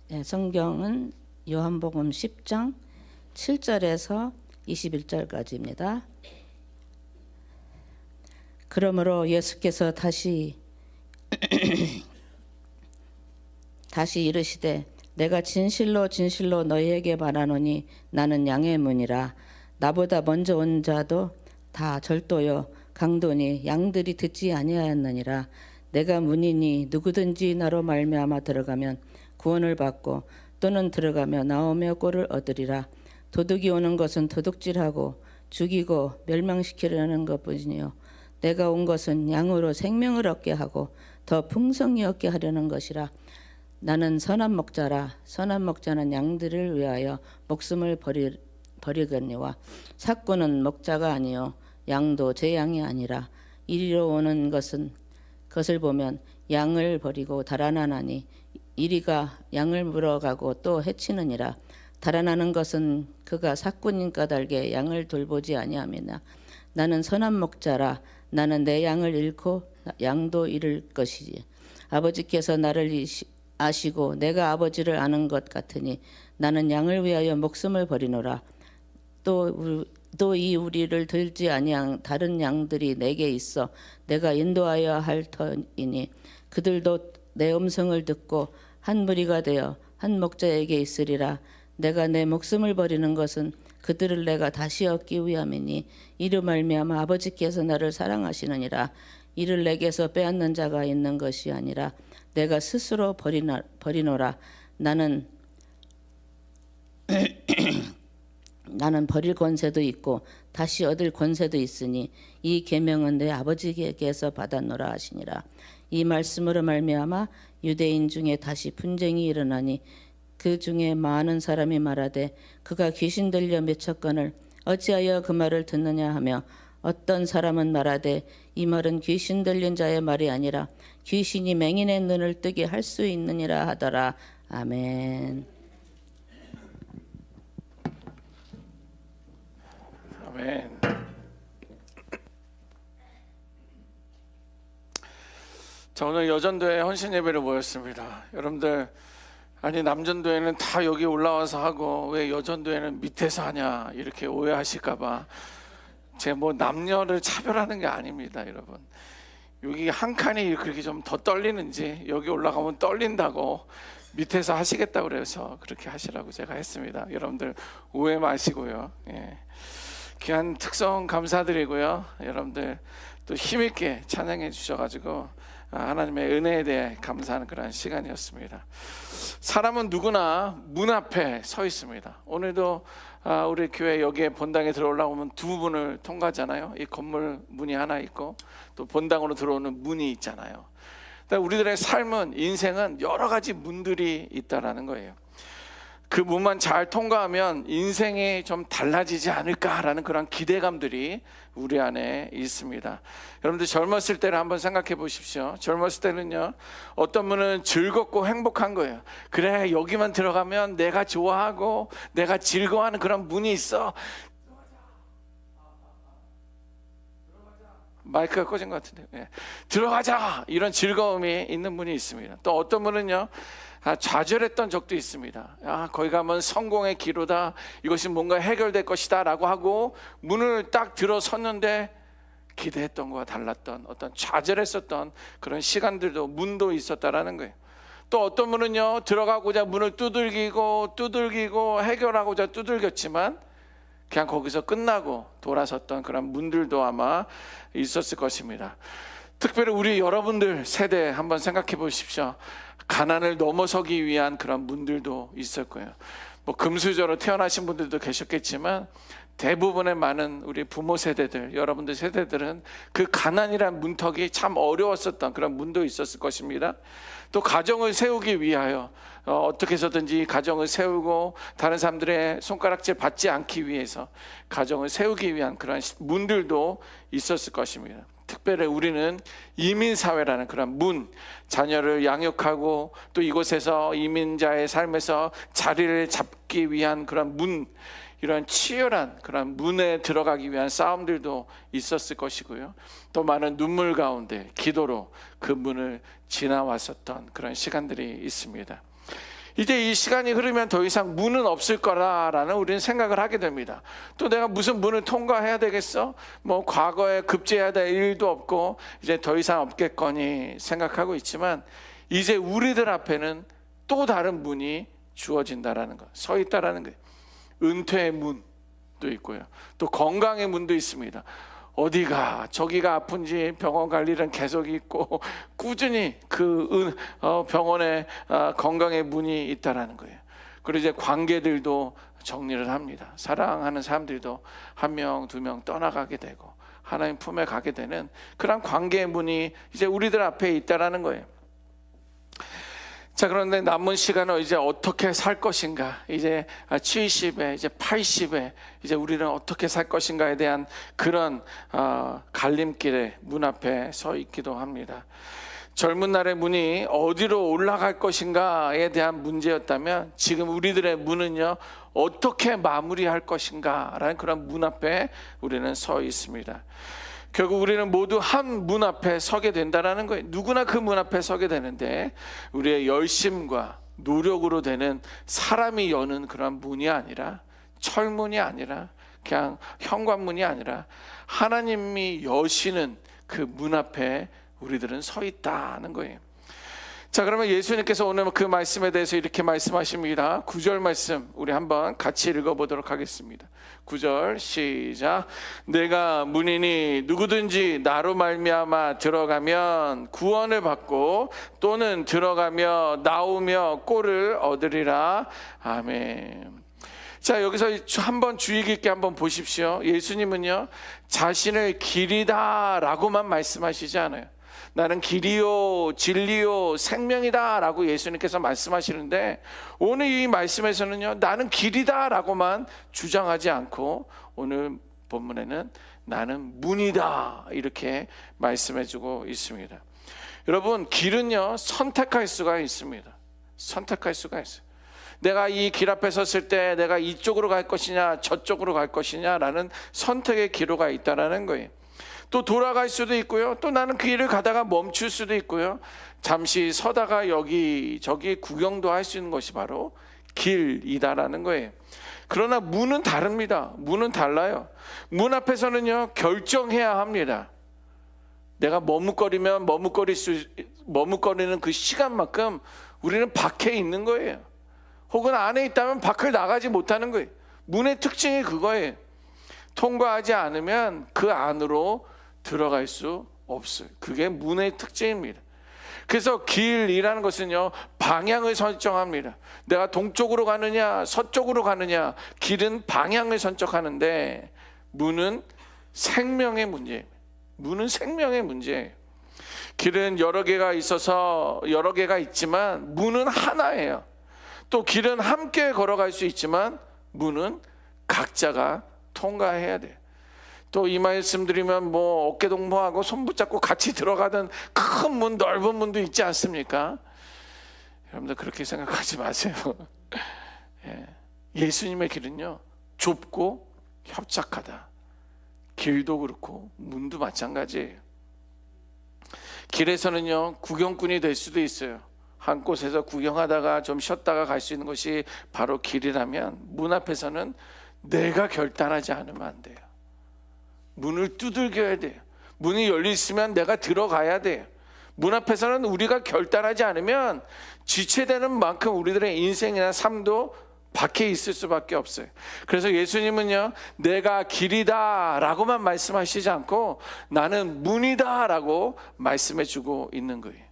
성경은 요한복음 10장 7절에서 21절까지입니다. 그러므로 예수께서 다시 이르시되 내가 진실로 진실로 너희에게 말하노니 나는 양의 문이라. 나보다 먼저 온 자도 다 절도요 강도니 양들이 듣지 아니하였느니라. 내가 문이니 누구든지 나로 말미암아 들어가면 구원을 받고 또는 들어가며 나오며 꼴을 얻으리라. 도둑이 오는 것은 도둑질하고 죽이고 멸망시키려는 것뿐이요 내가 온 것은 양으로 생명을 얻게 하고 더 풍성히 얻게 하려는 것이라. 나는 선한 목자라. 선한 목자는 양들을 위하여 목숨을 버리거니와 삭구는 목자가 아니요 양도 제 양이 아니라. 이리로 오는 것을 보면 양을 버리고 달아나나니 이리가 양을 물어가고 또 해치느니라. 달아나는 것은 그가 삭구인 까닭에 양을 돌보지 아니함이나 나는 선한 목자라. 나는 내 양을 잃고 양도 잃을 것이지. 아버지께서 나를 아시고 내가 아버지를 아는 것 같으니 나는 양을 위하여 목숨을 버리노라. 또 이 우리를 들지 아니한 다른 양들이 내게 있어 내가 인도하여 할 터이니 그들도 내 음성을 듣고 한 무리가 되어 한 목자에게 있으리라. 내가 내 목숨을 버리는 것은 그들을 내가 다시 얻기 위함이니 이로 말미암아 아버지께서 나를 사랑하시느니라. 이를 내게서 빼앗는 자가 있는 것이 아니라 내가 스스로 버리노라. 나는 버릴 권세도 있고 다시 얻을 권세도 있으니 이 계명은 내 아버지께서 받았노라 하시니라. 이 말씀으로 말미암아 유대인 중에 다시 분쟁이 일어나니 그 중에 많은 사람이 말하되 그가 귀신 들려 맺혔거늘 어찌하여 그 말을 듣느냐 하며 어떤 사람은 말하되 이 말은 귀신 들린 자의 말이 아니라 귀신이 맹인의 눈을 뜨게 할 수 있느니라 하더라. 아멘. 아멘. 자, 오늘 여전도에 헌신 예배를 모였습니다. 여러분들, 아니 남전도에는 다 여기 올라와서 하고 왜 여전도에는 밑에서 하냐 이렇게 오해하실까봐 제가 뭐 남녀를 차별하는 게 아닙니다. 여러분, 여기 한 칸이 그렇게 좀 더 떨리는지 여기 올라가면 떨린다고 밑에서 하시겠다고 그래서 그렇게 하시라고 제가 했습니다. 여러분들 오해 마시고요. 예. 귀한 특성 감사드리고요. 여러분들 또 힘있게 찬양해 주셔가지고 하나님의 은혜에 대해 감사하는 그런 시간이었습니다. 사람은 누구나 문 앞에 서 있습니다. 오늘도 우리 교회 여기에 본당에 들어오려면 두 문을 통과하잖아요. 이 건물 문이 하나 있고 또 본당으로 들어오는 문이 있잖아요. 우리들의 삶은, 인생은 여러 가지 문들이 있다라는 거예요. 그 문만 잘 통과하면 인생이 좀 달라지지 않을까라는 그런 기대감들이 우리 안에 있습니다. 여러분들 젊었을 때를 한번 생각해 보십시오. 젊었을 때는요, 어떤 분은 즐겁고 행복한 거예요. 그래, 여기만 들어가면 내가 좋아하고 내가 즐거워하는 그런 문이 있어. 마이크가 꺼진 것 같은데, 네. 들어가자, 이런 즐거움이 있는 문이 있습니다. 또 어떤 분은요, 좌절했던 적도 있습니다. 거기 가면 성공의 기로다, 이것이 뭔가 해결될 것이다 라고 하고 문을 딱 들어섰는데 기대했던 것과 달랐던 어떤 좌절했었던 그런 시간들도, 문도 있었다라는 거예요. 또 어떤 분은요, 들어가고자 문을 두들기고 해결하고자 두들겼지만 그냥 거기서 끝나고 돌아섰던 그런 문들도 아마 있었을 것입니다. 특별히 우리 여러분들 세대 한번 생각해 보십시오. 가난을 넘어서기 위한 그런 문들도 있을 거예요. 뭐 금수저로 태어나신 분들도 계셨겠지만 대부분의 많은 우리 부모 세대들, 여러분들 세대들은 그 가난이란 문턱이 참 어려웠었던 그런 문도 있었을 것입니다. 또 가정을 세우기 위하여 어떻게 해서든지 가정을 세우고 다른 사람들의 손가락질 받지 않기 위해서 가정을 세우기 위한 그런 문들도 있었을 것입니다. 특별히 우리는 이민사회라는 그런 문, 자녀를 양육하고 또 이곳에서 이민자의 삶에서 자리를 잡기 위한 그런 문, 이런 치열한 그런 문에 들어가기 위한 싸움들도 있었을 것이고요. 또 많은 눈물 가운데 기도로 그 문을 지나왔었던 그런 시간들이 있습니다. 이제 이 시간이 흐르면 더 이상 문은 없을 거라라는 우리는 생각을 하게 됩니다. 또 내가 무슨 문을 통과해야 되겠어? 뭐 과거에 급제해야 될 일도 없고 이제 더 이상 없겠거니 생각하고 있지만, 이제 우리들 앞에는 또 다른 문이 주어진다라는 것, 서 있다라는 거예요. 은퇴의 문도 있고요, 또 건강의 문도 있습니다. 어디가 저기가 아픈지 병원 갈 일은 계속 있고 꾸준히 그 병원에 건강의 문이 있다라는 거예요. 그리고 이제 관계들도 정리를 합니다. 사랑하는 사람들도 한 명, 두 명 떠나가게 되고 하나님 품에 가게 되는 그런 관계의 문이 이제 우리들 앞에 있다라는 거예요. 자, 그런데 남은 시간을 이제 어떻게 살 것인가, 이제 70에 이제 80에 이제 우리는 어떻게 살 것인가에 대한 그런 갈림길의 문 앞에 서 있기도 합니다. 젊은 날의 문이 어디로 올라갈 것인가에 대한 문제였다면, 지금 우리들의 문은요, 어떻게 마무리할 것인가라는 그런 문 앞에 우리는 서 있습니다. 결국 우리는 모두 한 문 앞에 서게 된다는 거예요. 누구나 그 문 앞에 서게 되는데, 우리의 열심과 노력으로 되는 사람이 여는 그런 문이 아니라, 철문이 아니라, 그냥 현관문이 아니라 하나님이 여시는 그 문 앞에 우리들은 서 있다는 거예요. 자, 그러면 예수님께서 오늘 그 말씀에 대해서 이렇게 말씀하십니다. 9절 말씀 우리 한번 같이 읽어보도록 하겠습니다. 9절 시작. 내가 문이니 누구든지 나로 말미암아 들어가면 구원을 받고 또는 들어가며 나오며 꼴을 얻으리라. 아멘. 자, 여기서 한번 주의 깊게 한번 보십시오. 예수님은요, 자신을 길이다 라고만 말씀하시지 않아요. 나는 길이요 진리요 생명이다 라고 예수님께서 말씀하시는데, 오늘 이 말씀에서는요, 나는 길이다 라고만 주장하지 않고 오늘 본문에는 나는 문이다 이렇게 말씀해주고 있습니다. 여러분, 길은요 선택할 수가 있습니다. 선택할 수가 있어요. 내가 이 길 앞에 섰을 때 내가 이쪽으로 갈 것이냐 저쪽으로 갈 것이냐 라는 선택의 기로가 있다는 거예요. 또 돌아갈 수도 있고요, 또 나는 그 길을 가다가 멈출 수도 있고요, 잠시 서다가 여기저기 구경도 할 수 있는 것이 바로 길이다라는 거예요. 그러나 문은 다릅니다. 문은 달라요. 문 앞에서는요 결정해야 합니다. 내가 머뭇거리면 머뭇거리는 그 시간만큼 우리는 밖에 있는 거예요. 혹은 안에 있다면 밖을 나가지 못하는 거예요. 문의 특징이 그거예요. 통과하지 않으면 그 안으로 들어갈 수 없어요. 그게 문의 특징입니다. 그래서 길이라는 것은요 방향을 설정합니다. 내가 동쪽으로 가느냐 서쪽으로 가느냐, 길은 방향을 선택하는데 문은 생명의 문제예요. 문은 생명의 문제예요. 길은 여러 개가 있어서 여러 개가 있지만 문은 하나예요. 또 길은 함께 걸어갈 수 있지만 문은 각자가 통과해야 돼요. 또 이 말씀 드리면 뭐 어깨 동무하고 손 붙잡고 같이 들어가던 큰 문, 넓은 문도 있지 않습니까? 여러분들 그렇게 생각하지 마세요. 예수님의 길은요 좁고 협착하다. 길도 그렇고 문도 마찬가지예요. 길에서는요 구경꾼이 될 수도 있어요. 한 곳에서 구경하다가 좀 쉬었다가 갈 수 있는 것이 바로 길이라면, 문 앞에서는 내가 결단하지 않으면 안 돼요. 문을 두들겨야 돼요. 문이 열려 있으면 내가 들어가야 돼요. 문 앞에서는 우리가 결단하지 않으면 지체되는 만큼 우리들의 인생이나 삶도 밖에 있을 수밖에 없어요. 그래서 예수님은요 내가 길이다 라고만 말씀하시지 않고 나는 문이다 라고 말씀해 주고 있는 거예요.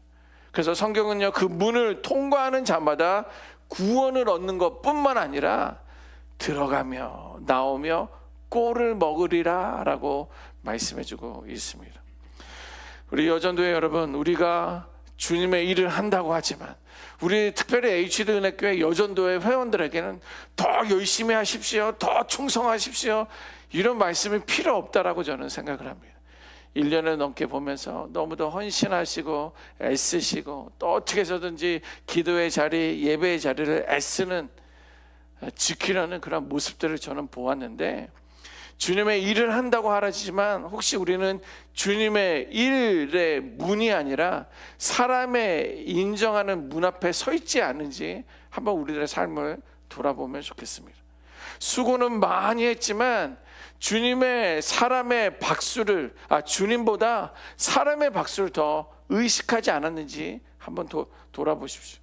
그래서 성경은요 그 문을 통과하는 자마다 구원을 얻는 것뿐만 아니라 들어가며 나오며 꼴을 먹으리라 라고 말씀해 주고 있습니다. 우리 여전도회 여러분, 우리가 주님의 일을 한다고 하지만 우리 특별히 HD 은혜교회 여전도회 회원들에게는 더 열심히 하십시오, 더 충성하십시오, 이런 말씀이 필요 없다라고 저는 생각을 합니다. 1년을 넘게 보면서 너무도 헌신하시고 애쓰시고 또 어떻게 해서든지 기도의 자리, 예배의 자리를 애쓰는 지키려는 그런 모습들을 저는 보았는데, 주님의 일을 한다고 하지만 혹시 우리는 주님의 일의 문이 아니라 사람의 인정하는 문 앞에 서 있지 않은지 한번 우리들의 삶을 돌아보면 좋겠습니다. 수고는 많이 했지만 주님보다 사람의 박수를 더 의식하지 않았는지 한번 돌아보십시오.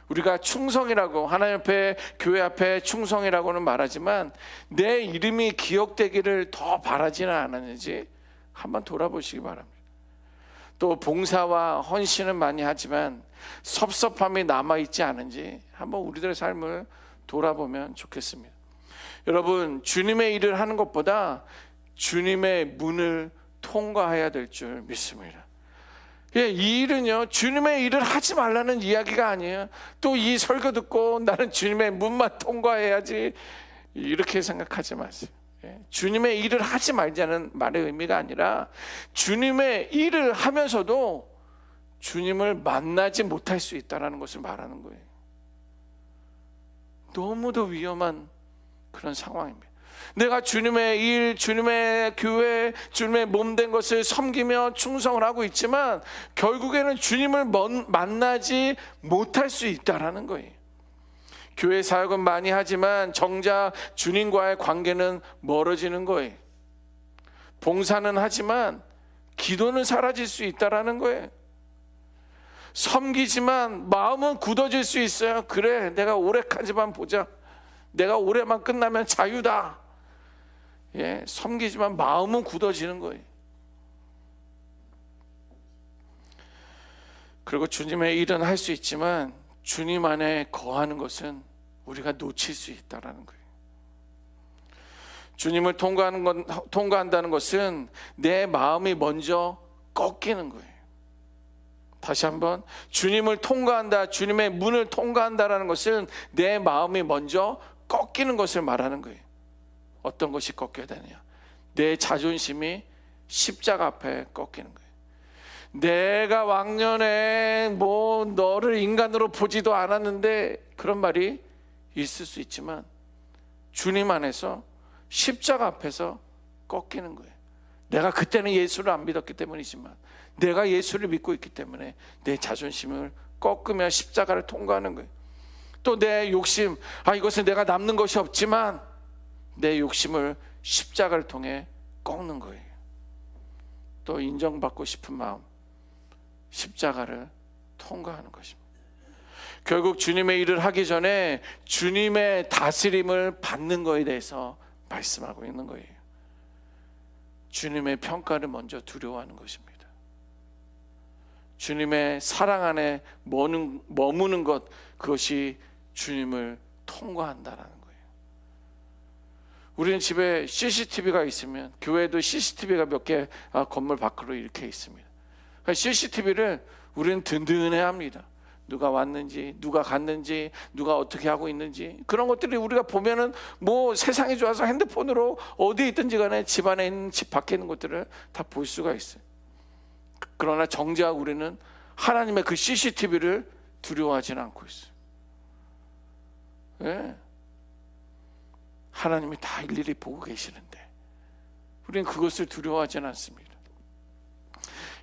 우리가 충성이라고, 하나님 앞에, 교회 앞에 충성이라고는 말하지만 내 이름이 기억되기를 더 바라지는 않았는지 한번 돌아보시기 바랍니다. 또 봉사와 헌신은 많이 하지만 섭섭함이 남아있지 않은지 한번 우리들의 삶을 돌아보면 좋겠습니다. 여러분, 주님의 일을 하는 것보다 주님의 문을 통과해야 될 줄 믿습니다. 이 일은요, 주님의 일을 하지 말라는 이야기가 아니에요. 또 이 설교 듣고 나는 주님의 문만 통과해야지 이렇게 생각하지 마세요. 주님의 일을 하지 말자는 말의 의미가 아니라 주님의 일을 하면서도 주님을 만나지 못할 수 있다는 것을 말하는 거예요. 너무도 위험한 그런 상황입니다. 내가 주님의 일, 주님의 교회, 주님의 몸된 것을 섬기며 충성을 하고 있지만 결국에는 주님을 만나지 못할 수 있다는 거예요. 교회 사역은 많이 하지만 정작 주님과의 관계는 멀어지는 거예요. 봉사는 하지만 기도는 사라질 수 있다는 거예요. 섬기지만 마음은 굳어질 수 있어요. 그래, 내가 오래까지만 보자, 내가 올해만 끝나면 자유다. 섬기지만 마음은 굳어지는 거예요. 그리고 주님의 일은 할 수 있지만 주님 안에 거하는 것은 우리가 놓칠 수 있다는 거예요. 주님을 통과한다는 것은 내 마음이 먼저 꺾이는 거예요. 다시 한번, 주님을 통과한다, 주님의 문을 통과한다라는 것은 내 마음이 먼저 꺾이는 것을 말하는 거예요. 어떤 것이 꺾여야 되느냐? 내 자존심이 십자가 앞에 꺾이는 거예요. 내가 왕년에 너를 인간으로 보지도 않았는데, 그런 말이 있을 수 있지만 주님 안에서 십자가 앞에서 꺾이는 거예요. 내가 그때는 예수를 안 믿었기 때문이지만 내가 예수를 믿고 있기 때문에 내 자존심을 꺾으며 십자가를 통과하는 거예요. 또 내 욕심, 이것은 내가 남는 것이 없지만 내 욕심을 십자가를 통해 꺾는 거예요. 또 인정받고 싶은 마음, 십자가를 통과하는 것입니다. 결국 주님의 일을 하기 전에 주님의 다스림을 받는 것에 대해서 말씀하고 있는 거예요. 주님의 평가를 먼저 두려워하는 것입니다. 주님의 사랑 안에 머무는 것, 그것이 주님을 통과한다는 거예요. 우리는 집에 CCTV가 있으면, 교회도 CCTV가 몇 개 건물 밖으로 이렇게 있습니다. CCTV를 우리는 든든해합니다. 누가 왔는지, 누가 갔는지, 누가 어떻게 하고 있는지, 그런 것들이 우리가 보면은 세상이 좋아서 핸드폰으로 어디에 있든지 간에 집 안에 있는, 집 밖에 있는 것들을 다 볼 수가 있어요. 그러나 정작 우리는 하나님의 그 CCTV를 두려워하지는 않고 있어요. 네. 하나님이 다 일일이 보고 계시는데 우리는 그것을 두려워하지는 않습니다.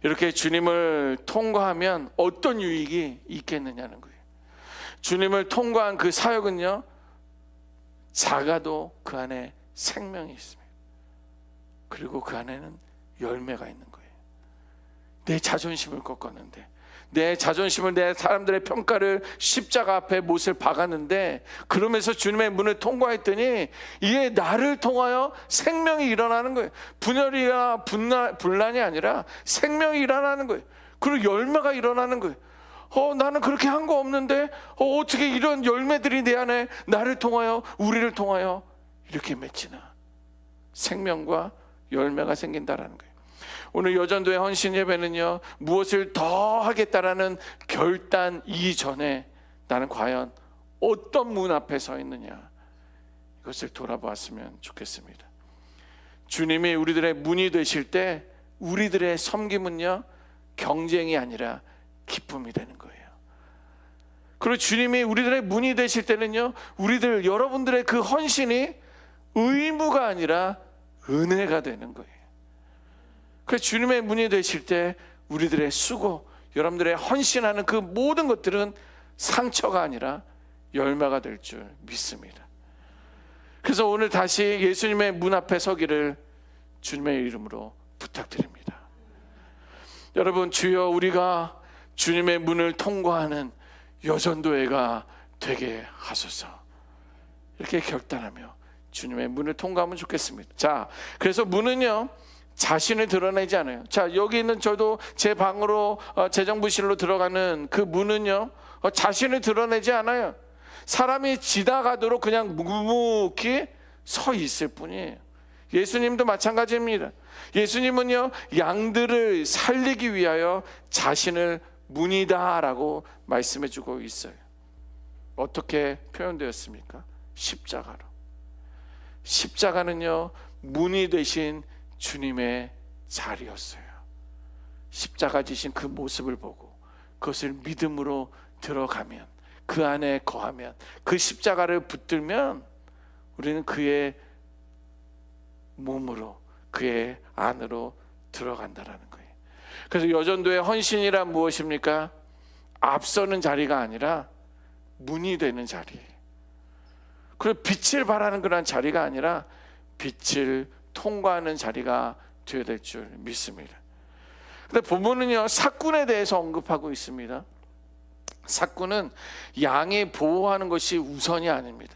이렇게 주님을 통과하면 어떤 유익이 있겠느냐는 거예요. 주님을 통과한 그 사역은요, 작아도 그 안에 생명이 있습니다. 그리고 그 안에는 열매가 있는 거예요. 내 자존심을 꺾었는데, 내 자존심을, 내 사람들의 평가를 십자가 앞에 못을 박았는데, 그러면서 주님의 문을 통과했더니 이게 나를 통하여 생명이 일어나는 거예요. 분열이나 분란이 아니라 생명이 일어나는 거예요. 그리고 열매가 일어나는 거예요. 나는 그렇게 한 거 없는데 어떻게 이런 열매들이 내 안에 나를 통하여, 우리를 통하여 이렇게 맺히나. 생명과 열매가 생긴다라는 거예요. 오늘 여전도의 헌신 예배는요, 무엇을 더 하겠다라는 결단 이전에 나는 과연 어떤 문 앞에 서 있느냐, 이것을 돌아보았으면 좋겠습니다. 주님이 우리들의 문이 되실 때 우리들의 섬김은요, 경쟁이 아니라 기쁨이 되는 거예요. 그리고 주님이 우리들의 문이 되실 때는요, 여러분들의 그 헌신이 의무가 아니라 은혜가 되는 거예요. 그래서 주님의 문이 되실 때 우리들의 수고, 여러분들의 헌신하는 그 모든 것들은 상처가 아니라 열매가 될 줄 믿습니다. 그래서 오늘 다시 예수님의 문 앞에 서기를 주님의 이름으로 부탁드립니다. 여러분, 주여 우리가 주님의 문을 통과하는 여전도회가 되게 하소서. 이렇게 결단하며 주님의 문을 통과하면 좋겠습니다. 자, 그래서 문은요 자신을 드러내지 않아요. 자, 여기 있는 저도 제 방으로 재정부실로 들어가는 그 문은요 자신을 드러내지 않아요. 사람이 지나가도록 그냥 묵묵히 서 있을 뿐이에요. 예수님도 마찬가지입니다. 예수님은요 양들을 살리기 위하여 자신을 문이다 라고 말씀해 주고 있어요. 어떻게 표현되었습니까? 십자가로. 십자가는요 문이 되신 주님의 자리였어요. 십자가 지신 그 모습을 보고 그것을 믿음으로 들어가면, 그 안에 거하면, 그 십자가를 붙들면 우리는 그의 몸으로, 그의 안으로 들어간다라는 거예요. 그래서 여전도의 헌신이란 무엇입니까? 앞서는 자리가 아니라 문이 되는 자리예요. 그리고 빛을 발하는 그런 자리가 아니라 빛을 통과하는 자리가 되어야 될 줄 믿습니다. 근데 본문은요 사꾼에 대해서 언급하고 있습니다. 사꾼은 양이 보호하는 것이 우선이 아닙니다.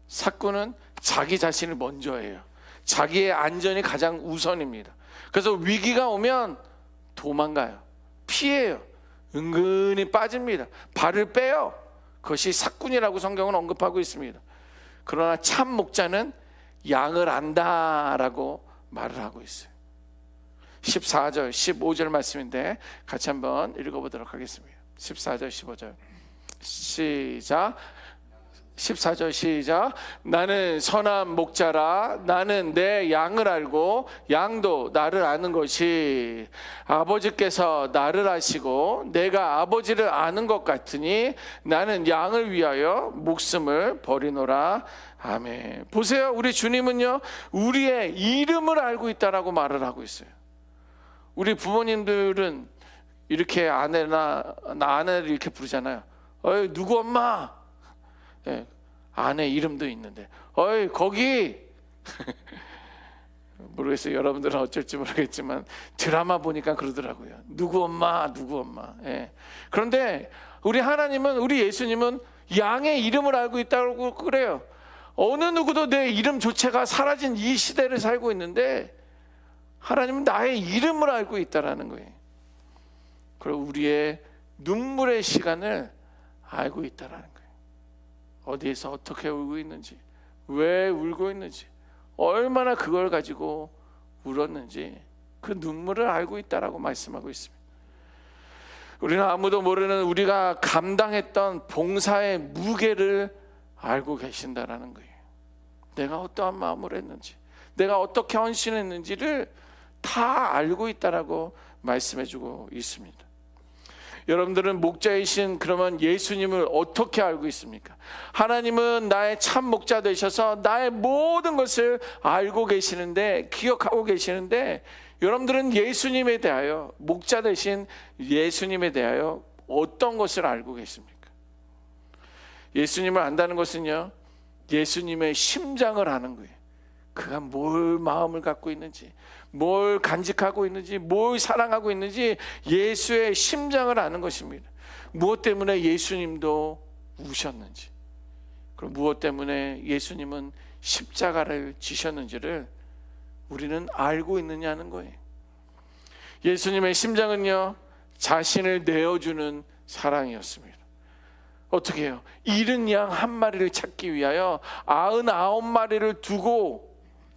사꾼은 자기 자신을 먼저 해요. 자기의 안전이 가장 우선입니다. 그래서 위기가 오면 도망가요. 피해요. 은근히 빠집니다. 발을 빼요. 그것이 사꾼이라고 성경은 언급하고 있습니다. 그러나 참 목자는 양을 안다라고 말을 하고 있어요. 14절 15절 말씀인데 같이 한번 읽어보도록 하겠습니다. 14절 15절 시작. 14절 시작. 나는 선한 목자라. 나는 내 양을 알고 양도 나를 아는 것이 아버지께서 나를 아시고 내가 아버지를 아는 것 같으니 나는 양을 위하여 목숨을 버리노라. 아멘. 보세요, 우리 주님은요 우리의 이름을 알고 있다라고 말을 하고 있어요. 우리 부모님들은 이렇게 아내를 이렇게 부르잖아요. 어이 누구 엄마. 예, 아내 이름도 있는데 어이 거기 모르겠어요. 여러분들은 어쩔지 모르겠지만 드라마 보니까 그러더라고요. 누구 엄마 누구 엄마. 예. 그런데 우리 하나님은, 우리 예수님은 양의 이름을 알고 있다고 그래요. 어느 누구도 내 이름조차가 사라진 이 시대를 살고 있는데 하나님은 나의 이름을 알고 있다라는 거예요. 그리고 우리의 눈물의 시간을 알고 있다라는 거예요. 어디에서 어떻게 울고 있는지, 왜 울고 있는지, 얼마나 그걸 가지고 울었는지 그 눈물을 알고 있다라고 말씀하고 있습니다. 우리는 아무도 모르는 우리가 감당했던 봉사의 무게를 알고 계신다라는 거예요. 내가 어떠한 마음을 했는지, 내가 어떻게 헌신했는지를 다 알고 있다라고 말씀해주고 있습니다. 여러분들은 목자이신 그러면 예수님을 어떻게 알고 있습니까? 하나님은 나의 참 목자 되셔서 나의 모든 것을 알고 계시는데, 기억하고 계시는데, 여러분들은 예수님에 대하여, 목자 되신 예수님에 대하여 어떤 것을 알고 계십니까? 예수님을 안다는 것은요 예수님의 심장을 아는 거예요. 그가 뭘 마음을 갖고 있는지, 뭘 간직하고 있는지, 뭘 사랑하고 있는지 예수의 심장을 아는 것입니다. 무엇 때문에 예수님도 우셨는지, 그리고 무엇 때문에 예수님은 십자가를 지셨는지를 우리는 알고 있느냐는 거예요. 예수님의 심장은요 자신을 내어주는 사랑이었습니다. 어떻게 해요? 잃은 양 한 마리를 찾기 위하여 99마리를 두고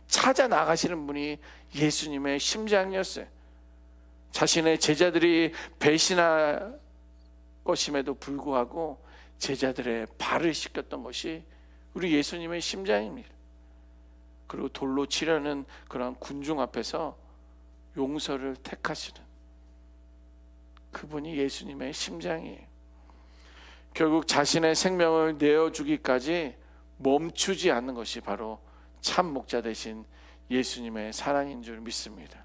찾아 나가시는 분이 예수님의 심장이었어요. 자신의 제자들이 배신할 것임에도 불구하고 제자들의 발을 씻겼던 것이 우리 예수님의 심장입니다. 그리고 돌로 치려는 그런 군중 앞에서 용서를 택하시는 그분이 예수님의 심장이에요. 결국 자신의 생명을 내어주기까지 멈추지 않는 것이 바로 참 목자 되신 예수님의 사랑인 줄 믿습니다.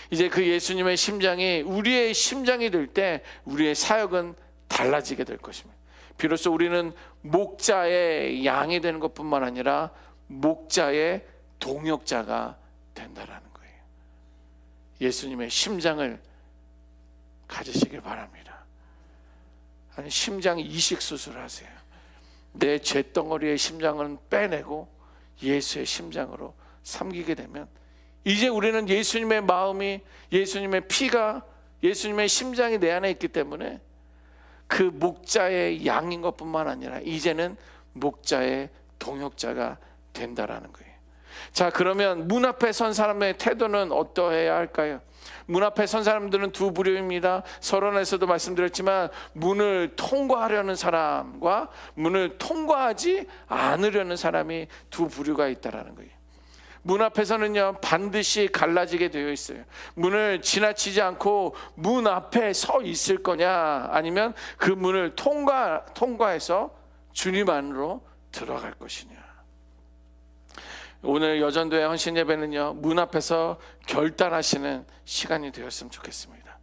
이제 그 예수님의 심장이 우리의 심장이 될 때 우리의 사역은 달라지게 될 것입니다. 비로소 우리는 목자의 양이 되는 것뿐만 아니라 목자의 동역자가 된다라는 거예요. 예수님의 심장을 가지시길 바랍니다. 아니, 심장 이식 수술을 하세요. 내 쇳덩어리의 심장은 빼내고 예수의 심장으로 삼기게 되면 이제 우리는 예수님의 마음이, 예수님의 피가, 예수님의 심장이 내 안에 있기 때문에 그 목자의 양인 것뿐만 아니라 이제는 목자의 동역자가 된다라는 거예요. 자, 그러면 문 앞에 선 사람의 태도는 어떠해야 할까요? 문 앞에 선 사람들은 두 부류입니다. 서론에서도 말씀드렸지만 문을 통과하려는 사람과 문을 통과하지 않으려는 사람이 두 부류가 있다라는 거예요. 문 앞에서는요 반드시 갈라지게 되어 있어요. 문을 지나치지 않고 문 앞에 서 있을 거냐, 아니면 그 문을 통과해서 주님 안으로 들어갈 것이냐. 오늘 여전도의 헌신 예배는요 문 앞에서 결단하시는 시간이 되었으면 좋겠습니다.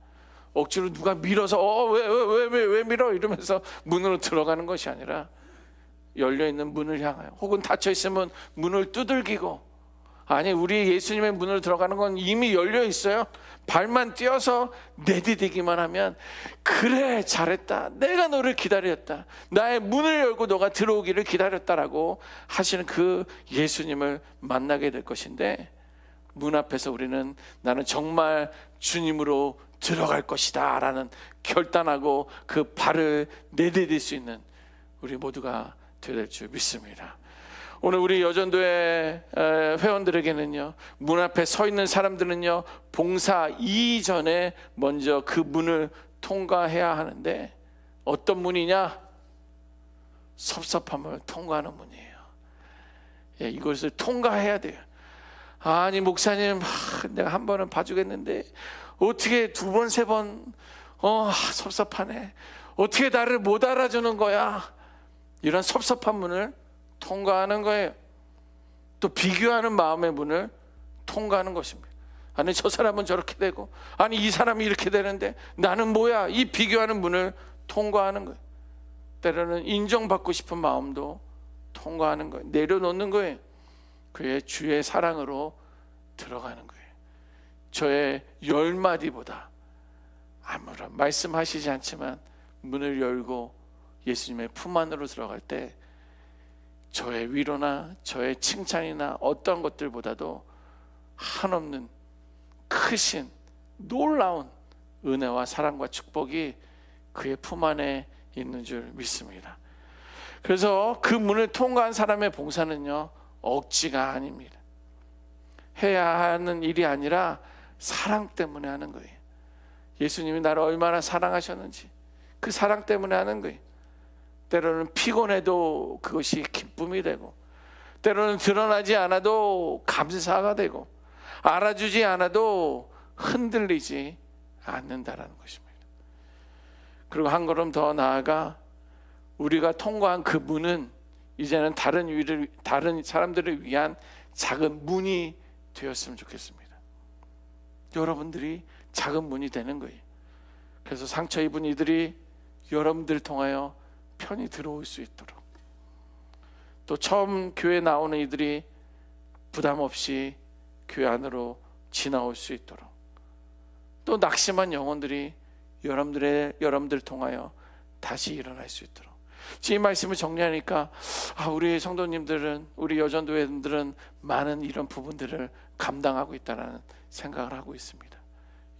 억지로 누가 밀어서 왜 밀어 이러면서 문으로 들어가는 것이 아니라 열려있는 문을 향하여, 혹은 닫혀있으면 문을 두들기고, 아니, 우리 예수님의 문으로 들어가는 건 이미 열려 있어요. 발만 띄어서 내디디기만 하면 그래 잘했다, 내가 너를 기다렸다, 나의 문을 열고 너가 들어오기를 기다렸다라고 하시는 그 예수님을 만나게 될 것인데, 문 앞에서 우리는 나는 정말 주님으로 들어갈 것이다 라는 결단하고 그 발을 내디딜 수 있는 우리 모두가 되될 줄 믿습니다. 오늘 우리 여전도의 회원들에게는요 문 앞에 서 있는 사람들은요 봉사 이전에 먼저 그 문을 통과해야 하는데, 어떤 문이냐? 섭섭함을 통과하는 문이에요. 예, 이것을 통과해야 돼요. 아니 목사님, 내가 한 번은 봐주겠는데 어떻게 두 번 세 번 섭섭하네, 어떻게 나를 못 알아주는 거야, 이런 섭섭한 문을 통과하는 거예요. 또 비교하는 마음의 문을 통과하는 것입니다. 아니, 저 사람은 저렇게 되고, 아니 이 사람이 이렇게 되는데 나는 뭐야, 이 비교하는 문을 통과하는 거예요. 때로는 인정받고 싶은 마음도 통과하는 거예요. 내려놓는 거예요. 그의 주의 사랑으로 들어가는 거예요. 저의 10마디보다 아무런 말씀하시지 않지만 문을 열고 예수님의 품 안으로 들어갈 때 저의 위로나 저의 칭찬이나 어떤 것들보다도 한없는 크신 놀라운 은혜와 사랑과 축복이 그의 품 안에 있는 줄 믿습니다. 그래서 그 문을 통과한 사람의 봉사는요 억지가 아닙니다. 해야 하는 일이 아니라 사랑 때문에 하는 거예요. 예수님이 나를 얼마나 사랑하셨는지 그 사랑 때문에 하는 거예요. 때로는 피곤해도 그것이 기쁨이 되고, 때로는 드러나지 않아도 감사가 되고, 알아주지 않아도 흔들리지 않는다라는 것입니다. 그리고 한 걸음 더 나아가 우리가 통과한 그 문은 이제는 다른 사람들을 위한 작은 문이 되었으면 좋겠습니다. 여러분들이 작은 문이 되는 거예요. 그래서 상처 입은 이들이 여러분들을 통하여 편히 들어올 수 있도록, 또 처음 교회 나오는 이들이 부담 없이 교회 안으로 지나올 수 있도록, 또 낙심한 영혼들이 여러분들을 통하여 다시 일어날 수 있도록. 이 말씀을 정리하니까 우리 성도님들은, 우리 여전도회들은 많은 이런 부분들을 감당하고 있다는 생각을 하고 있습니다.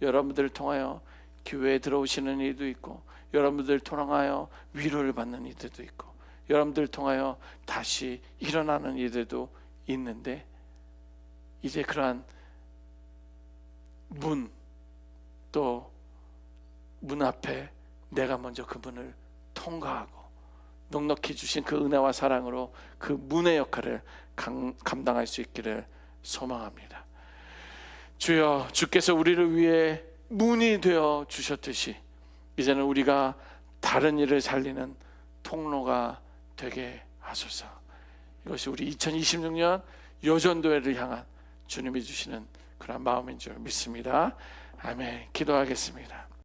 여러분들을 통하여 교회에 들어오시는 이도 있고, 여러분들을 통하여 위로를 받는 이들도 있고, 여러분들을 통하여 다시 일어나는 이들도 있는데, 이제 그러한 또 문 앞에 내가 먼저 그 문을 통과하고 넉넉히 주신 그 은혜와 사랑으로 그 문의 역할을 감당할 수 있기를 소망합니다. 주여, 주께서 우리를 위해 문이 되어 주셨듯이 이제는 우리가 다른 일을 살리는 통로가 되게 하소서. 이것이 우리 2026년 여전도회를 향한 주님이 주시는 그런 마음인 줄 믿습니다. 아멘. 기도하겠습니다.